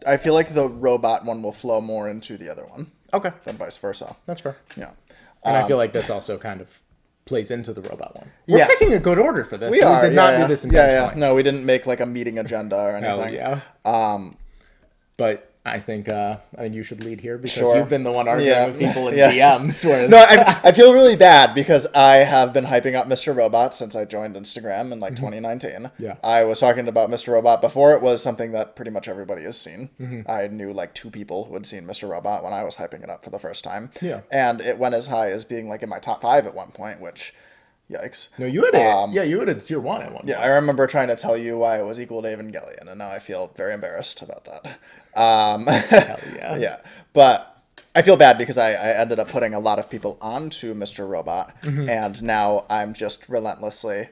I feel like the robot one will flow more into the other one Okay, than vice versa. that's fair. Yeah. And I feel like this also kind of plays into the robot one. We're Yes. picking a good order for this. We We are. did not do this intentionally. No, we didn't make like a meeting agenda or anything. Hell yeah. But I think you should lead here because Sure. you've been the one arguing Yeah. with people in Yeah. DMs. Whereas No, I feel really bad because I have been hyping up Mr. Robot since I joined Instagram in like 2019. Yeah. I was talking about Mr. Robot before it was something that pretty much everybody has seen. I knew like 2 people who had seen Mr. Robot when I was hyping it up for the first time. Yeah. And it went as high as being like in my top 5 at one point, which, yikes. no, you had it. Yeah, you had a tier 1 at one Yeah, point. I remember trying to tell you why it was equal to Evangelion, and now I feel very embarrassed about that. Hell yeah. Yeah, but I feel bad because I ended up putting a lot of people onto Mr. Robot, and now I'm just relentlessly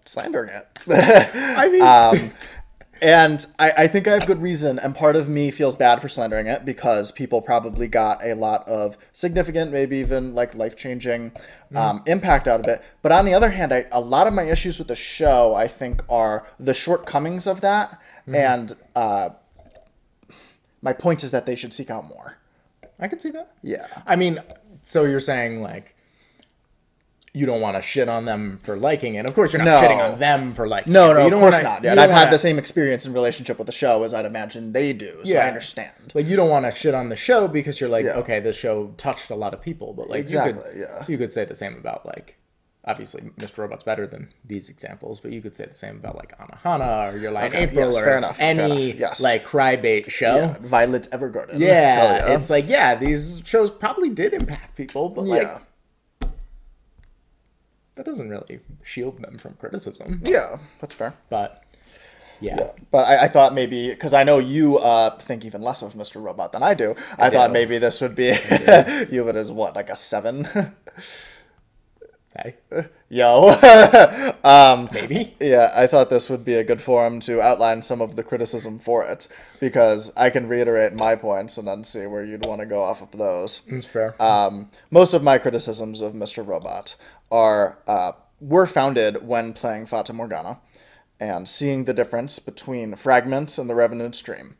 slandering it. I mean, And I think I have good reason, and part of me feels bad for slandering it because people probably got a lot of significant, maybe even like life-changing impact out of it. But on the other hand, a lot of my issues with the show, I think, are the shortcomings of that, and my point is that they should seek out more. I can see that. Yeah. I mean, so you're saying like you don't want to shit on them for liking it. Of course, you're not No. shitting on them for liking No, it. but no, you of don't course wanna- not. you Yeah, and don't I've had wanna- the same experience in relationship with the show as I'd imagine they do, so I understand. Like you don't want to shit on the show because you're like, Yeah. okay, this show touched a lot of people, but like Exactly, yeah. you could say the same about like. Obviously, Mr. Robot's better than these examples, but you could say the same about like Anohana or Your Lie in Okay, April yes, or fair enough, fair any enough, yes. like cry-bait show. Yeah, Violet Evergarden. Yeah, Hell yeah. it's like, these shows probably did impact people, but like, that doesn't really shield them from criticism. Yeah, that's fair. But, yeah. But I thought maybe, because I know you think even less of Mr. Robot than I do, I thought maybe this would be, you have it as what, like a 7? Okay. Yo. Maybe. Yeah, I thought this would be a good forum to outline some of the criticism for it, because I can reiterate my points and then see where you'd want to go off of those. That's fair. Most of my criticisms of Mr. Robot were founded when playing Fata Morgana and seeing the difference between Fragment and the Revenant Stream,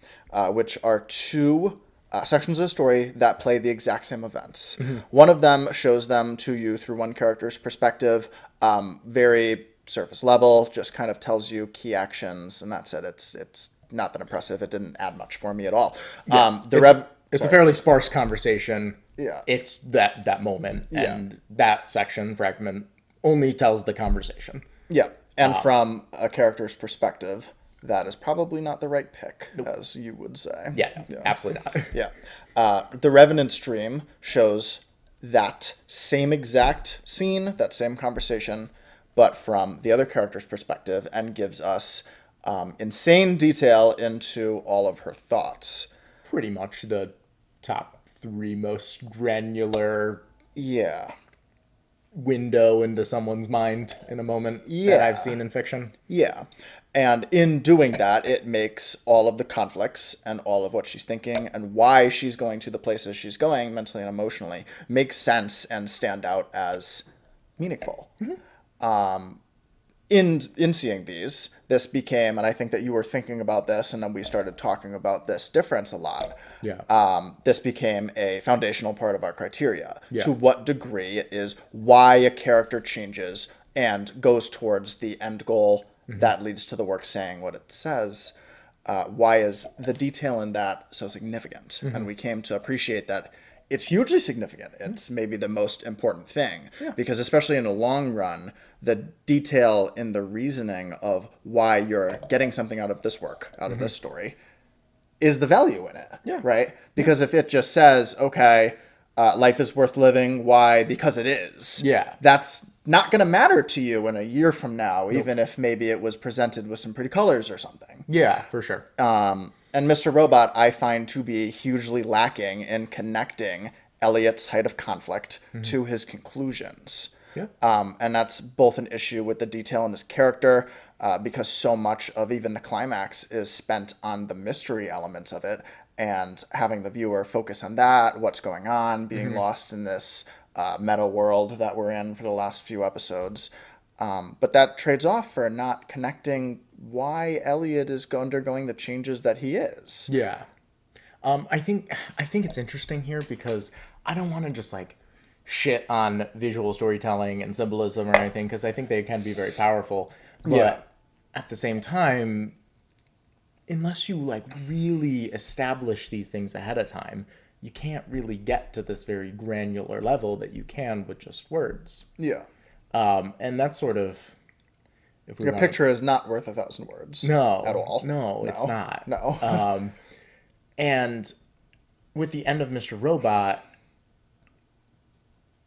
which are 2 sections of the story that play the exact same events. One of them shows them to you through one character's perspective, very surface level, just kind of tells you key actions, and that's it. It's not that impressive. It didn't add much for me at all. It's a fairly sparse conversation. Yeah. It's that moment, and that section, Fragment, only tells the conversation. Yeah, and from a character's perspective, that is probably not the right pick, as you would say. Yeah, absolutely not. Yeah. The Revenant Stream shows that same exact scene, that same conversation, but from the other character's perspective, and gives us insane detail into all of her thoughts. Pretty much the top 3 most granular Yeah. window into someone's mind in a moment that I've seen in fiction. Yeah. And in doing that, it makes all of the conflicts and all of what she's thinking and why she's going to the places she's going mentally and emotionally make sense and stand out as meaningful. In seeing these, this became, and I think that you were thinking about this, and then we started talking about this difference a lot. Yeah. This became a foundational part of our criteria. Yeah. To what degree it is why a character changes and goes towards the end goal that leads to the work saying what it says. Why is the detail in that so significant? And we came to appreciate that it's hugely significant. It's maybe the most important thing. Because especially in the long run, the detail in the reasoning of why you're getting something out of this work, out of this story, is the value in it. Right? Because if it just says, okay, life is worth living, why? Because it is. Yeah. That's not going to matter to you in a year from now, even if maybe it was presented with some pretty colors or something. Yeah, for sure. And Mr. Robot, I find to be hugely lacking in connecting Elliot's height of conflict to his conclusions. Yeah. And that's both an issue with the detail in his character, because so much of even the climax is spent on the mystery elements of it, and having the viewer focus on that, what's going on, being lost in this meta world that we're in for the last few episodes. But that trades off for not connecting why Elliot is undergoing the changes that he is. Yeah. I think it's interesting here because I don't want to just like shit on visual storytelling and symbolism or anything, because I think they can be very powerful. But Yeah. at the same time, unless you like really establish these things ahead of time, you can't really get to this very granular level that you can with just words. Yeah. And that's sort of, if we Your want picture is not worth 1,000 words. no, At all. no, it's not. No. And with the end of Mr. Robot,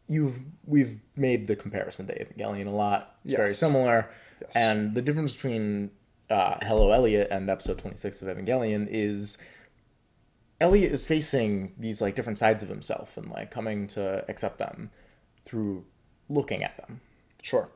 we've made the comparison to Evangelion a lot. It's very Yes. similar. Yes. And the difference between Hello Elliot and episode 26 of Evangelion is Elliot is facing these like different sides of himself and like coming to accept them through looking at them. Sure.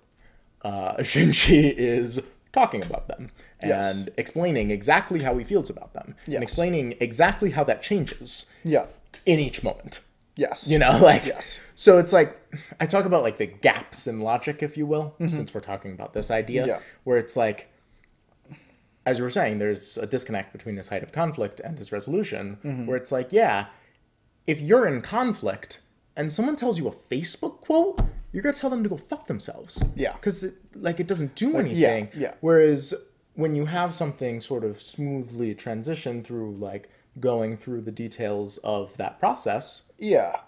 Shinji is talking about them and Yes. explaining exactly how he feels about them Yes. and explaining exactly how that changes Yeah. in each moment. Yes. You know, like, Yes. so it's like, I talk about like the gaps in logic, if you will, since we're talking about this idea, Yeah. where it's like, as you were saying, there's a disconnect between his height of conflict and his resolution, where it's like, yeah, if you're in conflict and someone tells you a Facebook quote, you're going to tell them to go fuck themselves. Yeah. Because it doesn't do anything. yeah. Whereas when you have something sort of smoothly transition through like going through the details of that process, Yeah.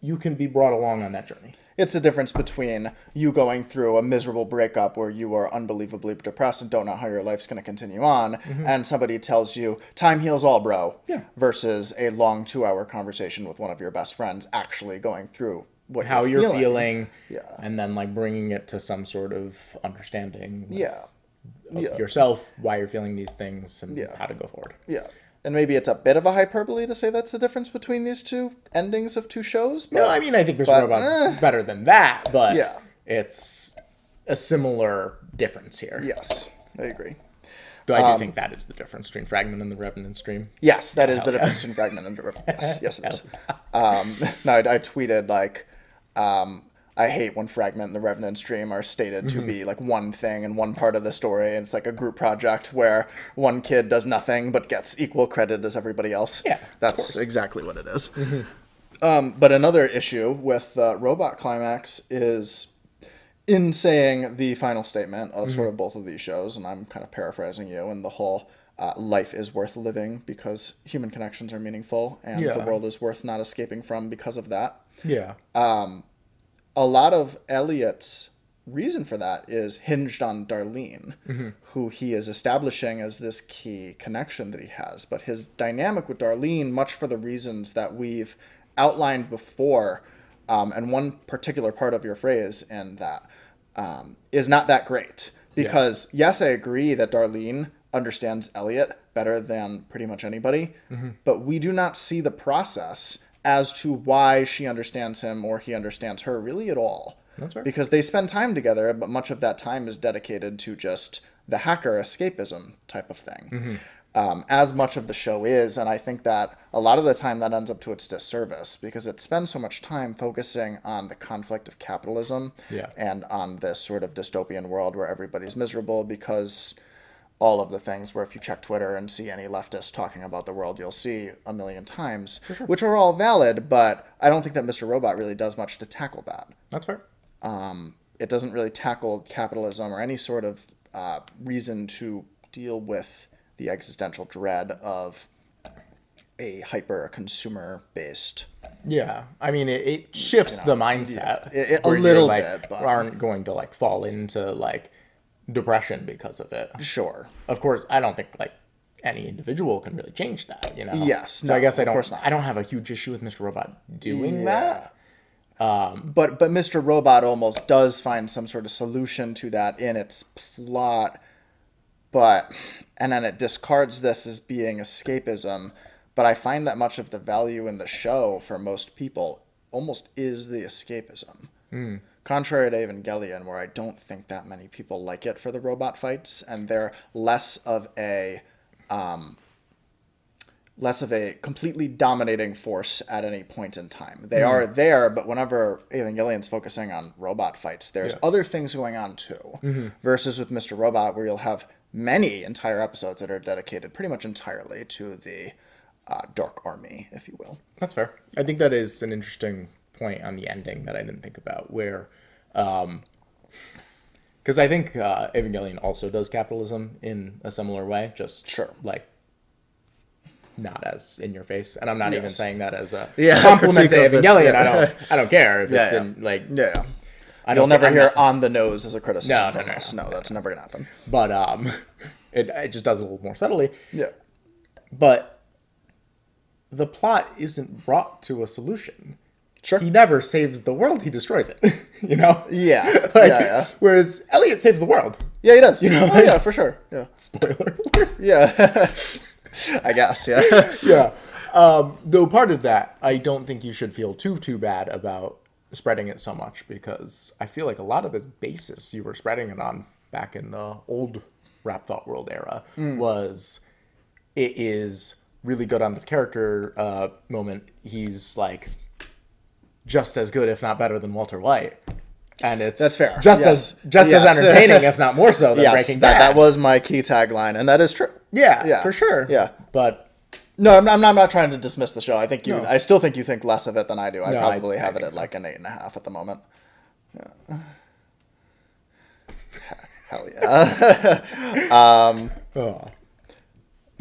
you can be brought along on that journey. It's the difference between you going through a miserable breakup where you are unbelievably depressed and don't know how your life's going to continue on, and somebody tells you, time heals all, bro, Yeah. versus a long 2-hour conversation with one of your best friends actually going through what How you're feeling, Yeah. and then like bringing it to some sort of understanding Yeah. of Yeah. yourself, why you're feeling these things, and Yeah. how to go forward. Yeah. And maybe it's a bit of a hyperbole to say that's the difference between these two endings of two shows. But No, I mean, I think Mr. but, Robot's better than that, but Yeah. it's a similar difference here. yes, I agree. Though I do think that is the difference between Fragment and the Revenant stream. Yes, that is the difference in Fragment and Derivative. Yes, yes, it is. No, I tweeted like, I hate when Fragment and the Revenant stream are stated to be like one thing and one part of the story, and it's like a group project where one kid does nothing but gets equal credit as everybody else. Yeah, of That's exactly what it is. But another issue with Robot Climax is in saying the final statement of sort of both of these shows, and I'm kind of paraphrasing you, and the whole life is worth living because human connections are meaningful, and the Yeah. world is worth not escaping from because of that. Yeah. A lot of Elliot's reason for that is hinged on Darlene, who he is establishing as this key connection that he has. But his dynamic with Darlene, much for the reasons that we've outlined before, and one particular part of your phrase in that is not that great. Because, yes, I agree that Darlene understands Elliot better than pretty much anybody, but we do not see the process as to why she understands him or he understands her really at all. That's right. Because they spend time together, but much of that time is dedicated to just the hacker escapism type of thing. As much of the show is, and I think that a lot of the time that ends up to its disservice because it spends so much time focusing on the conflict of capitalism and on this sort of dystopian world where everybody's miserable because all of the things where if you check Twitter and see any leftist talking about the world, you'll see a million times, which are all valid, but I don't think that Mr. Robot really does much to tackle that. That's fair. It doesn't really tackle capitalism or any sort of reason to deal with the existential dread of a hyper-consumer-based. Yeah. I mean, it shifts the mindset. A where you, little like, bit, but aren't going to like fall into like depression because of it. sure. Of course, I don't think like any individual can really change that, you know? Yes, So no, I guess of course not. I don't have a huge issue with Mr. Robot doing that. But Mr. Robot almost does find some sort of solution to that in its plot, and then it discards this as being escapism. But I find that much of the value in the show for most people almost is the escapism. Contrary to Evangelion, where I don't think that many people like it for the robot fights, and they're less of a less of a completely dominating force at any point in time. They are there, but whenever Evangelion's focusing on robot fights, there's other things going on too. Versus with Mr. Robot, where you'll have many entire episodes that are dedicated pretty much entirely to the Dark Army, if you will. That's fair. I think that is an interesting point on the ending that I didn't think about, where... because I think Evangelion also does capitalism in a similar way, just like not as in your face. And I'm not even saying that as a compliment to Evangelion. I don't care if it's in like You'll never hear on the nose as a criticism. No, that's never gonna happen. But it just does it a little more subtly. Yeah. But the plot isn't brought to a solution. Sure. He never saves the world, he destroys it. You know? Yeah. Whereas Elliot saves the world. Yeah, he does. You know? Yeah, for sure. Yeah. Spoiler alert. Yeah. I guess, yeah. Yeah. Though part of that, I don't think you should feel too bad about spreading it so much, because I feel like a lot of the basis you were spreading it on back in the old Rap Thought World era was it is really good on this character moment. He's like just as good, if not better, than Walter White. And that's fair. Just as entertaining, if not more so, than Breaking Bad. That was my key tagline, and that is true. Yeah, for sure. Yeah, but no, I'm not trying to dismiss the show. I still think you think less of it than I do. I probably have it at like an 8.5 at the moment. Yeah. Hell yeah. No,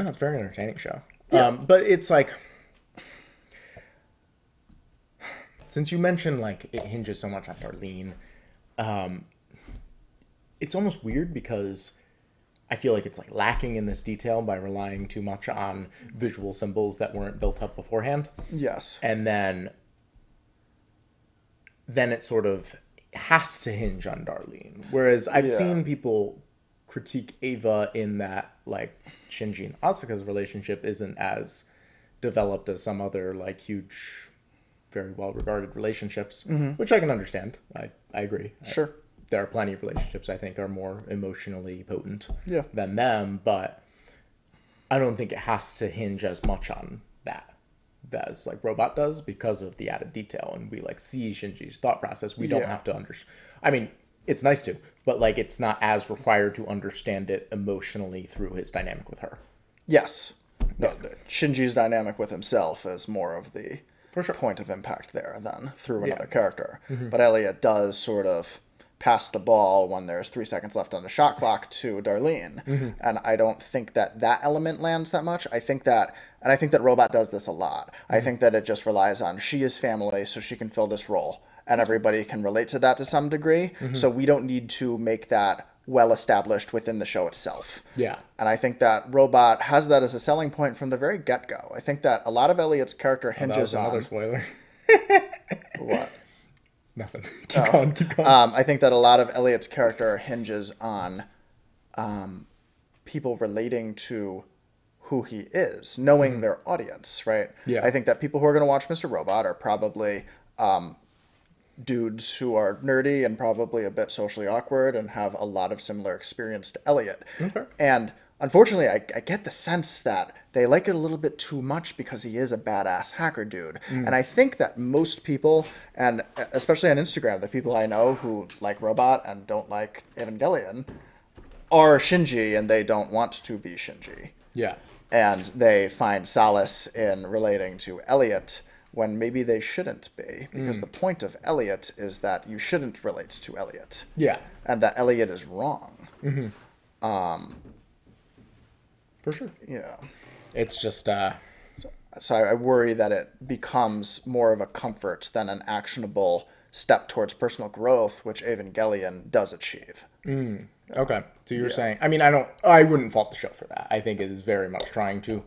it's a very entertaining show. Yeah. But it's like, since you mentioned like it hinges so much on Darlene, it's almost weird because I feel like it's like lacking in this detail by relying too much on visual symbols that weren't built up beforehand. Yes. And then it sort of has to hinge on Darlene. Whereas I've seen people critique Ava in that like Shinji and Asuka's relationship isn't as developed as some other like huge, very well-regarded relationships, which I can understand. I agree. Sure. There are plenty of relationships I think are more emotionally potent than them, but I don't think it has to hinge as much on that as like Robot does, because of the added detail, and we like see Shinji's thought process. We don't have to understand. I mean, it's nice to, but like it's not as required to understand it emotionally through his dynamic with her. Yes. No, Shinji's dynamic with himself is more of the point of impact there than through another character. But Elliot does sort of pass the ball when there's 3 seconds left on the shot clock to Darlene. And I don't think that element lands that much. I think that Robot does this a lot. I think that it just relies on she is family, so she can fill this role. And everybody can relate to that to some degree. So we don't need to make that well established within the show itself. Yeah. And I think that Robot has that as a selling point from the very get-go. I think that a lot of Elliot's character hinges on... another spoiler. What? Nothing. Keep going. I think that a lot of Elliot's character hinges on people relating to who he is, knowing their audience, right? Yeah. I think that people who are going to watch Mr. Robot are probably dudes who are nerdy and probably a bit socially awkward and have a lot of similar experience to Elliot. Okay. And unfortunately, I get the sense that they like it a little bit too much because he is a badass hacker dude. And I think that most people, and especially on Instagram, the people I know who like Robot and don't like Evangelion, are Shinji and they don't want to be Shinji. Yeah. And they find solace in relating to Elliot when maybe they shouldn't be. Because the point of Elliot is that you shouldn't relate to Elliot. Yeah. And that Elliot is wrong. For sure. Yeah. It's just... So I worry that it becomes more of a comfort than an actionable step towards personal growth, which Evangelion does achieve. Okay. So you're saying... I mean, I wouldn't fault the show for that. I think it is very much trying to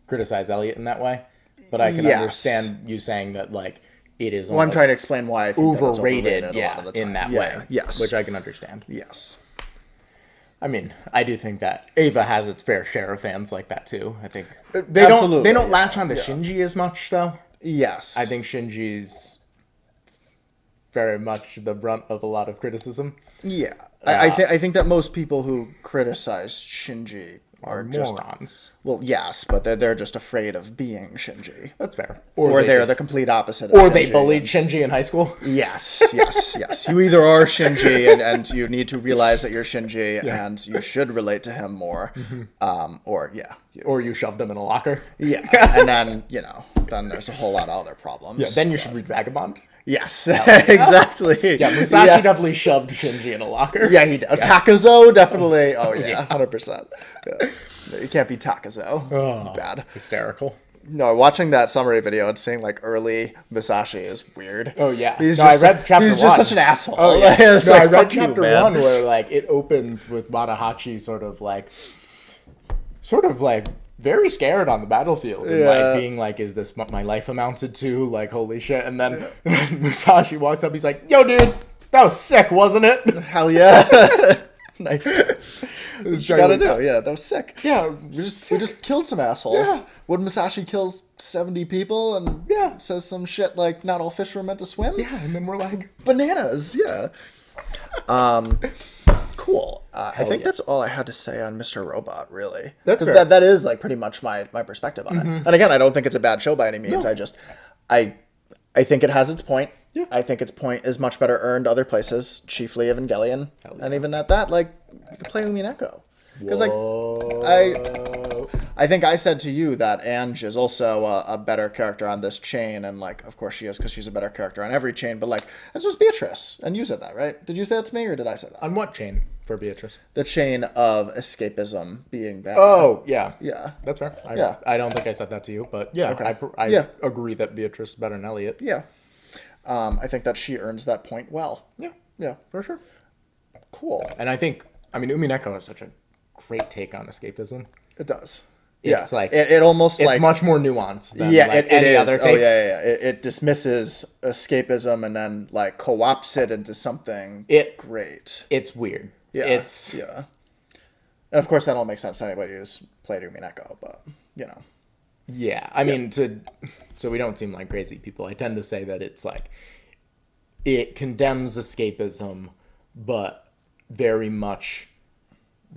criticize Elliot in that way. But I can understand you saying that, like, it is I'm trying to explain why I think overrated, a lot of the time. in that way. Yes. Which I can understand. Yes. I mean, I do think that Ava has its fair share of fans like that, too. I think they don't latch on to Shinji as much, though. Yes. I think Shinji's very much the brunt of a lot of criticism. Yeah. I think that most people who criticize Shinji are just morons. well, yes, but they're just afraid of being Shinji. That's fair. Or they're the complete opposite of Or Shinji. they bullied Shinji in high school. Yes, yes, yes. You either are Shinji and you need to realize that you're Shinji and you should relate to him more. Or, yeah. Or you shoved him in a locker. Yeah. And then, then there's a whole lot of other problems. Yeah, then you should read Vagabond. Yes, exactly. Yeah, Musashi definitely shoved Shinji in a locker. Yeah, he did. Takazo, definitely. Oh, yeah, 100%. Yeah. You can't be Takazo. Oh, bad. Hysterical. No, watching that summary video and seeing like early Musashi is weird. Oh yeah, I read chapter 1. He's just such an asshole. Oh yeah, I read chapter 1 man. where like it opens with Matahachi sort of like very scared on the battlefield and like being like, "Is this what my life amounted to?" Like, holy shit! And then Musashi walks up. He's like, "Yo, dude, that was sick, wasn't it?" Hell yeah. Nice. What you gotta do. Yeah, that was sick. Yeah, we just killed some assholes. Yeah. When Musashi kills 70 people and says some shit like not all fish were meant to swim. Yeah, and then we're like bananas. Yeah. Cool. I think that's all I had to say on Mr. Robot, really. That's fair. That is like pretty much my perspective on it. And again, I don't think it's a bad show by any means. No. I think it has its point. Yeah. I think its point is much better earned other places, chiefly Evangelion. And even at that, like, you can play Umineko. Because, like, I think I said to you that Ange is also a better character on this chain, and, like, of course she is because she's a better character on every chain, but, like, and so is Beatrice. And you said that, right? Did you say that to me, or did I say that? on what chain for Beatrice? The chain of escapism being bad. Oh, yeah. Yeah. That's fair. Yeah. I don't think I said that to you, but yeah, Okay. I agree that Beatrice is better than Elliot. Yeah. I think that she earns that point well. Yeah, Yeah. for sure. Cool. And I think, Umineko is such a great take on escapism. It does. It's like it almost it's like much more nuanced than it any is. other Oh take. yeah. It dismisses escapism and then like co-opts it into something great. It's weird. Yeah. And of course that all makes sense to anybody who's played Umineko, but Yeah, I mean, so we don't seem like crazy people. I tend to say that it's like it condemns escapism, but very much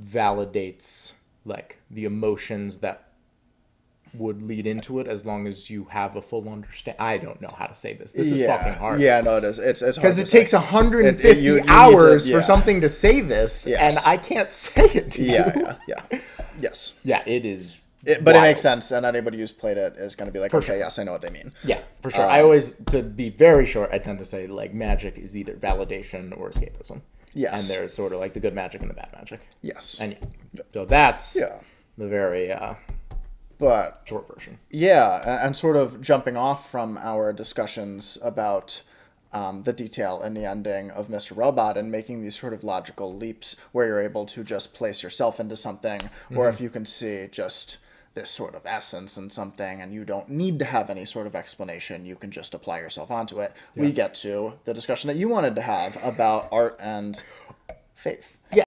validates like the emotions that would lead into it as long as you have a full understand. I don't know how to say this. This is fucking hard. Yeah, no, it is. It's because it takes 150 hours for something to say this, and I can't say it to you. Yes. Yeah, it is. But it makes sense, and anybody who's played it is going to be like, okay, sure. yes, I know what they mean. Yeah, for sure. I always, to be very short, I tend to say like magic is either validation or escapism. Yes. And there's sort of like the good magic and the bad magic. Yes. And so that's the very but short version. Yeah, and sort of jumping off from our discussions about the detail in the ending of Mr. Robot and making these sort of logical leaps where you're able to just place yourself into something, or if you can see just this sort of essence in something and you don't need to have any sort of explanation, you can just apply yourself onto it. We get to the discussion that you wanted to have about art and faith. Yeah.